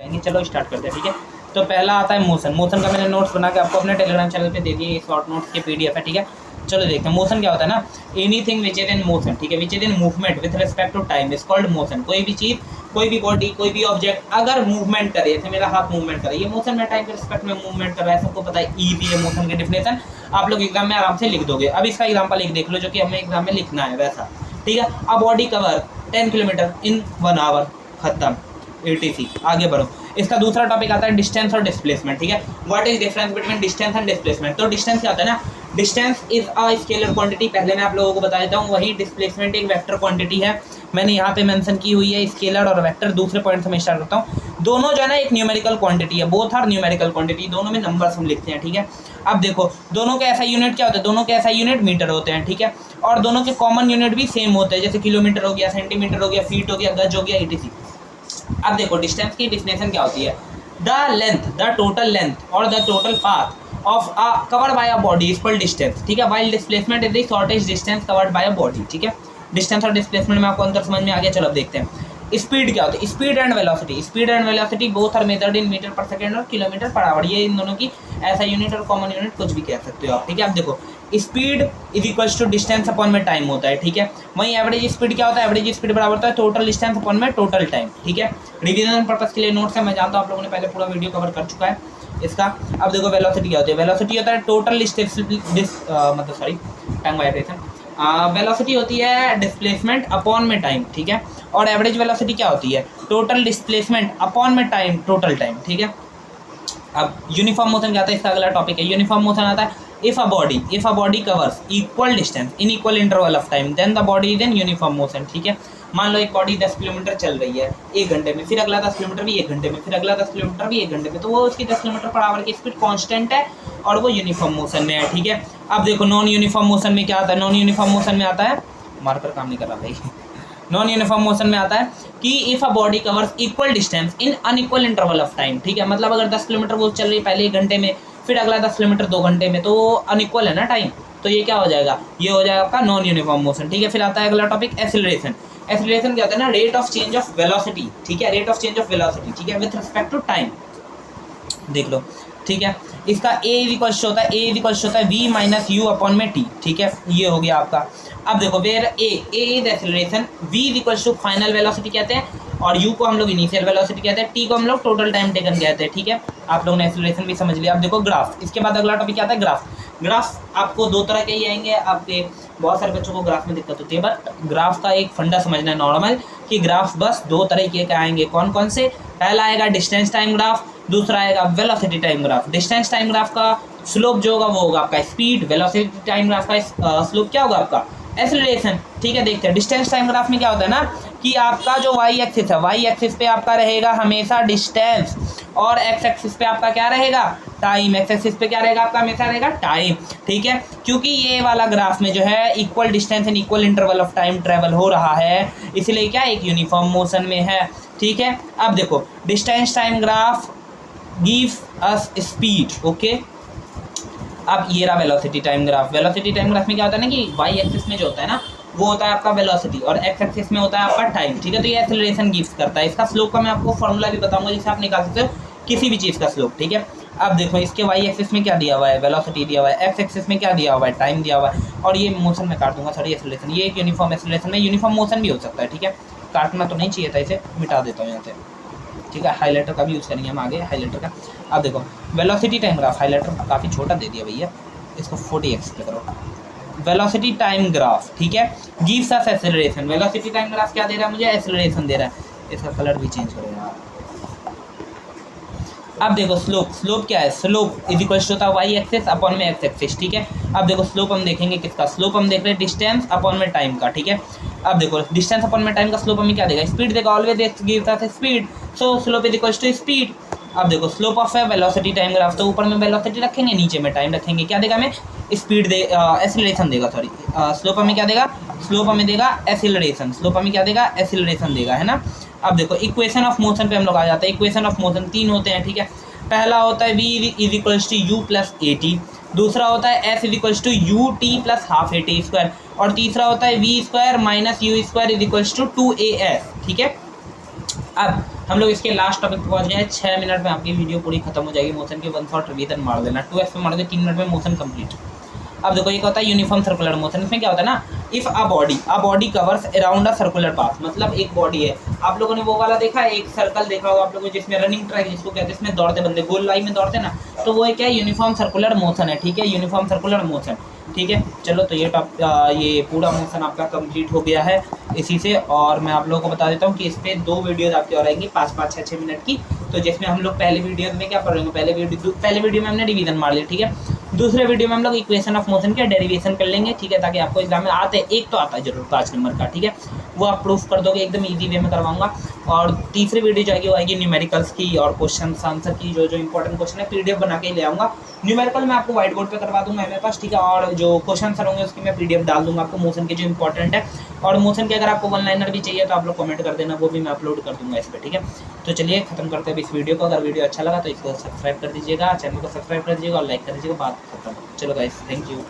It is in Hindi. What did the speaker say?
जाएंगे। चलो स्टार्ट करते हैं, ठीक है। तो पहला आता है मोशन। मोशन का मैंने नोट्स बना के आपको अपने टेलीग्राम चैनल पे दे दिए, ये शॉर्ट नोट्स के PDF है, ठीक है। चलो देखते हैं मोशन क्या होता है ना। Anything which is in motion, ठीक है, which is in movement with respect to time is called motion. कोई भी चीज, कोई भी बॉडी, कोई भी ऑब्जेक्ट अगर मूवमेंट करे, जैसे मेरा हाथ मूवमेंट करे, ये मोशन में टाइम के रिस्पेक्ट में मूवमेंट कर रहा है, सबको पता है। ईजी है मोशन की डिफिनेशन, आप लोग एग्जाम में आराम से लिख दोगे। अब इसका एग्जाम्पल एक देख लो जो कि हमें एग्जाम में लिखना है वैसा, ठीक है। A body cover 10 kilometre in 1 hour, खत्म, etc। आगे बढ़ो। इसका दूसरा टॉपिक आता है डिस्टेंस और डिस्प्लेसमेंट, ठीक है। What is difference between distance and displacement. तो डिस्टेंस क्या होता है ना, distance is a scalar quantity, पहले मैं आप लोगों को बता देता हूँ। वही डिस्प्लेसमेंट एक वेक्टर क्वांटिटी है, मैंने यहाँ पे मेंशन की हुई है, स्केलर और वेक्टर। दूसरे पॉइंट से मैं स्टार्ट करता हूँ। दोनों जो है ना एक न्यूमेरिकल क्वांटिटी है, बोथ आर न्यूमेरिकल क्वांटिटी, दोनों में नंबर्स हम लिखते हैं, ठीक है। अब देखो दोनों के ऐसा यूनिट क्या होता है, दोनों के ऐसा यूनिट मीटर होते हैं, ठीक है। और दोनों के कॉमन यूनिट भी सेम होते हैं, जैसे किलोमीटर हो गया, सेंटीमीटर हो गया, फीट हो गया, गज हो गया, etc। अब देखो डिस्टेंस की डिफिनेशन क्या होती है, the length, the total length और the total path of a covered by a body is called distance, ठीक है। While displacement is the shortest distance covered by a body, ठीक है। डिस्टेंस और डिस्प्लेसमेंट में आपको अंतर समझ में आ गया। चलो अब देखते हैं स्पीड क्या होती है। Speed and velocity, speed and velocity both are measured in metre per second और किलोमीटर पर आवर, ये इन दोनों की ऐसा यूनिट और कॉमन यूनिट कुछ भी कह सकते हो आप, ठीक है। अब देखो speed is equals to distance upon में टाइम होता है, ठीक है। वहीं एवरेज स्पीड क्या होता है, एवरेज स्पीड बराबर होता है टोटल डिस्टेंस अपॉन में टोटल टाइम, ठीक है। रिवीजन पर्पस के लिए नोट्स है, मैं जानता हूँ आप लोगों ने पहले पूरा वीडियो कवर कर चुका है इसका। अब देखो वेलोसिटी क्या होती है, वेलोसिटी होता है टोटल टाइम वाइब्रेशन, वेलोसिटी होती है डिस्प्लेसमेंट अपॉन में टाइम, ठीक है। और एवरेज वेलोसिटी क्या होती है, टोटल डिस्प्लेसमेंट अपॉन में टाइम, टोटल टाइम, ठीक है। अब यूनिफॉर्म मोशन क्या आता है, इसका अगला टॉपिक है। यूनिफॉर्म मोशन आता है if a body covers equal distance in equal interval of time then the body is in uniform motion, ठीक है। मान लो एक बॉडी 10 किलोमीटर चल रही है 1 घंटे में, फिर अगला 10 किलोमीटर भी 1 घंटे में, फिर अगला 10 किलोमीटर भी 1 घंटे में, तो वो उसकी 10 किलोमीटर पर आवर की स्पीड कांस्टेंट है और वो यूनिफॉर्म मोशन में है, ठीक है। अब देखो नॉन यूनिफॉर्म मोशन में क्या आता है, नॉन यूनिफॉर्म मोशन में आता है, मार्कर काम नहीं कर रहा भाई, नॉन यूनिफॉर्म मोशन में आता है कि if a body covers equal distance in unequal interval of time, ठीक है। मतलब अगर 10 किलोमीटर वो चल रही है पहले 1 घंटे में, फिर अगला 10 किलोमीटर 2 घंटे में, तो अनइक्वल है ना टाइम, तो ये क्या हो जाएगा, ये हो जाएगा आपका नॉन यूनिफॉर्म मोशन, ठीक है। फिर आता है अगला टॉपिक एक्सेलरेशन। एक्सेलरेशन क्या होता है ना, rate of change of velocity, ठीक है, rate of change of velocity, ठीक है, विथ रिस्पेक्ट टू टाइम, देख लो, ठीक है। इसका ए इज इक्वल्स होता है v माइनस यू अपॉन में टी, ठीक है, ये हो गया आपका। अब देखो where a is acceleration, v is equals to final velocity कहते हैं, और u को हम लोग इनिशियल वेलोसिटी कहते हैं, t को हम लोग टोटल टाइम टेकन कहते हैं, ठीक है। आप लोगों ने एक्सेलरेशन भी समझ लिया। अब देखो ग्राफ, इसके बाद अगला टॉपिक क्या आता है, ग्राफ। ग्राफ आपको 2 तरह के ही आएंगे, आपके बहुत सारे बच्चों को ग्राफ में दिक्कत होती है, बट ग्राफ का एक फंडा समझना है नॉर्मल, कि ग्राफ बस 2 तरह के आएंगे। कौन कौन से, पहला आएगा डिस्टेंस टाइम ग्राफ, दूसरा आएगा velocity time graph. Distance time graph का स्लोप जो होगा वो होगा आपका स्पीड, वेलोसिटी टाइम ग्राफ का स्लोप क्या होगा आपका एक्सेलरेशन, ठीक है। देखते हैं डिस्टेंस टाइम ग्राफ में क्या होता है ना, कि आपका जो वाई एक्सिस है, वाई एक्सिस पे आपका रहेगा हमेशा डिस्टेंस, और एक्स एक्सिस पे आपका क्या रहेगा, टाइम। एक्स एक्सिस पे क्या रहेगा आपका, हमेशा रहेगा टाइम, ठीक है। क्योंकि ये वाला ग्राफ में जो है equal distance and equal interval of time travel हो रहा है, इसलिए क्या एक यूनिफॉर्म मोशन में है, ठीक है। अब देखो distance time graph gives us speed, okay. अब ये रहा velocity time graph. Velocity time graph में क्या होता है ना, कि वाई एक्सिस में जो होता है ना वो होता है आपका वेलोसिटी, और एक्स एक्सिस में होता है आपका टाइम, ठीक है। तो ये एक्सेलरेशन गिव्स करता है। इसका स्लोप का मैं आपको फॉर्मूला भी बताऊंगा जिससे आप निकाल सकते हो किसी भी चीज़ का स्लोप, ठीक है। अब देखो इसके वाई एक्सिस में क्या दिया हुआ है, वेलोसिटी दिया हुआ है, एक्स एक्सिस में क्या दिया हुआ है, टाइम दिया हुआ है, और ये मोशन में काट दूंगा, सॉरी एक्सेलरेशन, ये एक यूनिफॉर्म एक्सेलरेशन में यूनिफॉर्म मोशन भी हो सकता है, ठीक है। काटना तो नहीं चाहिए था, इसे मिटा देता हूँ यहाँ से, ठीक है। हाईलाइटर का भी यूज़ करेंगे हम आगे, हाईलाइटर का। अब देखो वेलोसिटी टाइम ग्राफ, हाईलाइटर काफ़ी छोटा दे दिया भैया, इसको 40x पे करो। वेलोसिटी टाइम ग्राफ, ठीक है, gives us acceleration. Velocity time graph क्या दे रहा है मुझे, एक्सेलरेशन दे रहा है। इसका कलर भी चेंज करेगा। अब देखो स्लोप, स्लोप क्या है, स्लोप इज इक्वल टू होता है वाई एक्सिस अपॉन में एक्स एक्सिस, ठीक है। अब देखो स्लोप हम देखेंगे किसका, स्लोप हम देख रहे हैं डिस्टेंस अपॉन में टाइम का, ठीक है। अब देखो डिस्टेंस अपॉन में टाइम का स्लोप हमें क्या देगा, स्पीड देगा, always gives us speed, so slope is equal to speed. अब देखो स्लोप ऑफ है वेलोसिटी टाइम ग्राफ, तो ऊपर में वेलोसिटी रखेंगे, नीचे में टाइम रखेंगे, क्या देगा हमें, स्पीड दे, एक्सेलरेशन देगा, सॉरी स्लोप हमें क्या देगा, स्लोप हमें देगा एक्सेलरेशन, स्लोप हमें क्या देगा, एक्सेलरेशन देगा, है ना। अब देखो इक्वेशन ऑफ मोशन पे हम लोग आ जाते हैं। इक्वेशन ऑफ मोशन 3 होते हैं, ठीक है। पहला होता है v is equals to u plus a t, दूसरा होता है f is equals to u t plus half a t square, और तीसरा होता है v square minus u square is equals to 2as, ठीक है। अब हम लोग इसके लास्ट टॉपिक पे पहुंच गए हैं। 6 मिनट में आपकी वीडियो पूरी खत्म हो जाएगी। मोशन के 1 शॉट रिवीजन मार देना, 2x पे मार दे, 3 मिनट में मोशन कंप्लीट। अब देखो ये क्या होता है यूनिफॉर्म सर्कुलर मोशन। इसमें क्या होता है ना, if a body covers around a circular path, मतलब एक बॉडी है, आप लोगों ने वो वाला देखा है, एक सर्कल देखा होगा आप लोगों ने जिसमें रनिंग ट्रैक जिसको कहते हैं, इसमें दौड़ते बंदे गोल लाइन में दौड़ते हैं ना, तो वो क्या है यूनिफॉर्म सर्कुलर मोशन है, ठीक है, यूनिफॉर्म सर्कुलर मोशन, ठीक है। चलो तो ये पूरा मोशन आपका कंप्लीट हो गया है इसी से। और मैं आप लोगों को बता देता हूँ कि इस पर 2 वीडियोज आपकी और आएंगी 5-5, 6-6 मिनट की। तो जिसमें हम लोग पहले वीडियो में क्या पढ़ेंगे, पहले वीडियो में हमने रिवीजन मार लिया, ठीक है। दूसरे वीडियो में हम लोग इक्वेशन ऑफ मोशन का डेरिवेशन कर लेंगे, ठीक है, ताकि आपको एग्जाम में आते एक तो आता है जरूर 5 नंबर का, ठीक है, वो आप प्रूफ कर दोगे, एकदम इजी वे में करवाऊंगा। और तीसरी वीडियो जो आएगी वो आएगी न्यूमेरिकल्स की और क्वेश्चन आंसर की, जो जो इंपॉर्टेंट क्वेश्चन है पीडीएफ बना के ले आऊँगा। न्यूमेरिकल मैं आपको व्हाइट बोर्ड पे करवा दूंगा मेरे पास, ठीक है, और जो क्वेश्चन आंसर होंगे उसकी मैं पीडीएफ डाल दूंगा आपको मोशन के जो इंपॉर्टेंट है। और मोशन के अगर आपको 1 लाइनर भी चाहिए तो आप लोग कमेंट कर देना, वो भी मैं अपलोड कर दूंगा इस पर, ठीक है। तो चलिए खत्म करते हैं इस वीडियो को। अगर वीडियो अच्छा लगा तो इसको सब्सक्राइब कर दीजिएगा, चैनल को सब्सक्राइब कर दीजिएगा और लाइक कर दीजिएगा। बात खत्म। चलो गाइस, थैंक यू।